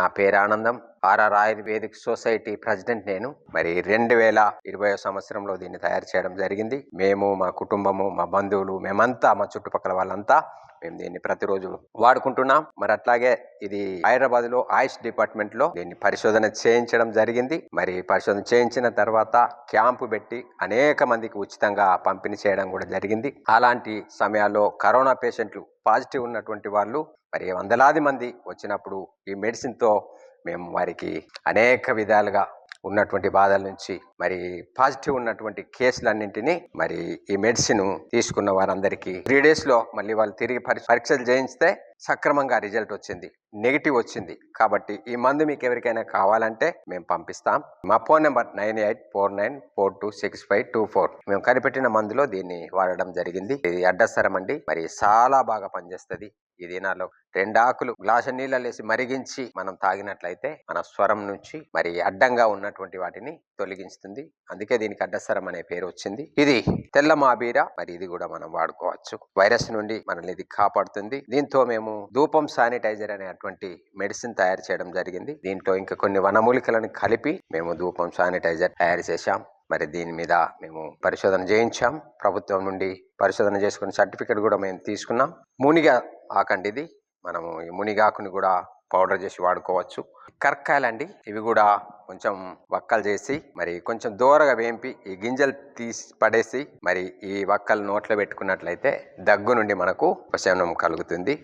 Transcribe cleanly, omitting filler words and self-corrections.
నా పేరు ఆనందం. ఆర్ఆర్ ఆయుర్వేదిక్ సొసైటీ ప్రెసిడెంట్ నేను. మరి 2020 సంవత్సరంలో దీన్ని తయారు చేయడం జరిగింది. మేము, మా కుటుంబము, మా బంధువులు, మేమంతా, మా చుట్టుపక్కల వాళ్ళంతా మేము దీన్ని ప్రతిరోజు వాడుకుంటున్నాం. మరి అట్లాగే ఇది హైదరాబాద్ లో ఆయుష్ డిపార్ట్మెంట్ లో దీన్ని పరిశోధన చేయించడం జరిగింది. మరి పరిశోధన చేయించిన తర్వాత క్యాంపు పెట్టి అనేక మందికి ఉచితంగా పంపిణీ చేయడం కూడా జరిగింది. అలాంటి సమయాల్లో కరోనా పేషెంట్లు పాజిటివ్ ఉన్నటువంటి వాళ్ళు మరి వందలాది మంది వచ్చినప్పుడు ఈ మెడిసిన్ తో మేము వారికి అనేక విధాలుగా ఉన్నటువంటి బాధల నుంచి మరి పాజిటివ్ ఉన్నటువంటి కేసులన్నింటినీ మరి ఈ మెడిసిన్ తీసుకున్న వారందరికీ 3 days లో మళ్ళీ వాళ్ళు తిరిగి పరీక్షలు చేయిస్తే సక్రమంగా రిజల్ట్ వచ్చింది, నెగిటివ్ వచ్చింది. కాబట్టి ఈ మందు మీకు ఎవరికైనా కావాలంటే మేము పంపిస్తాం. మా ఫోన్ నెంబర్ 9849426524. మేము కనిపెట్టిన మందులో దీన్ని వాడడం జరిగింది. ఇది అడ్డసరం అండి. మరి చాలా బాగా పనిచేస్తుంది. ఈ దినాల్లో 2 ఆకులు గ్లాసు నీళ్ళలేసి మరిగించి మనం తాగినట్లయితే మన స్వరం నుంచి మరి అడ్డంగా ఉన్నటువంటి వాటిని తొలగిస్తుంది. అందుకే దీనికి అడ్డసరం అనే పేరు వచ్చింది. ఇది తెల్ల మాబీర. మరి ఇది కూడా మనం వాడుకోవచ్చు. వైరస్ నుండి మనల్ని ఇది కాపాడుతుంది. దీంతో మేము ధూపం శానిటైజర్ అనేటువంటి మెడిసిన్ తయారు చేయడం జరిగింది. దీంట్లో ఇంకా కొన్ని వనమూలికలను కలిపి మేము ధూపం శానిటైజర్ తయారు చేశాం. మరి దీని మీద మేము పరిశోధన చేయించాం. ప్రభుత్వం నుండి పరిశోధన చేసుకున్న సర్టిఫికెట్ కూడా మేము తీసుకున్నాం. మునిగ ఆకండి ఇది. మనము ఈ మునిగాకుని కూడా పౌడర్ చేసి వాడుకోవచ్చు. కర్కాయలండి, ఇవి కూడా కొంచెం వక్కలు చేసి మరి కొంచెం దూరగా వేంపి ఈ గింజలు తీసి పడేసి మరి ఈ వక్కలు నోట్లో పెట్టుకున్నట్లయితే దగ్గు నుండి మనకు ఉపశమనం కలుగుతుంది.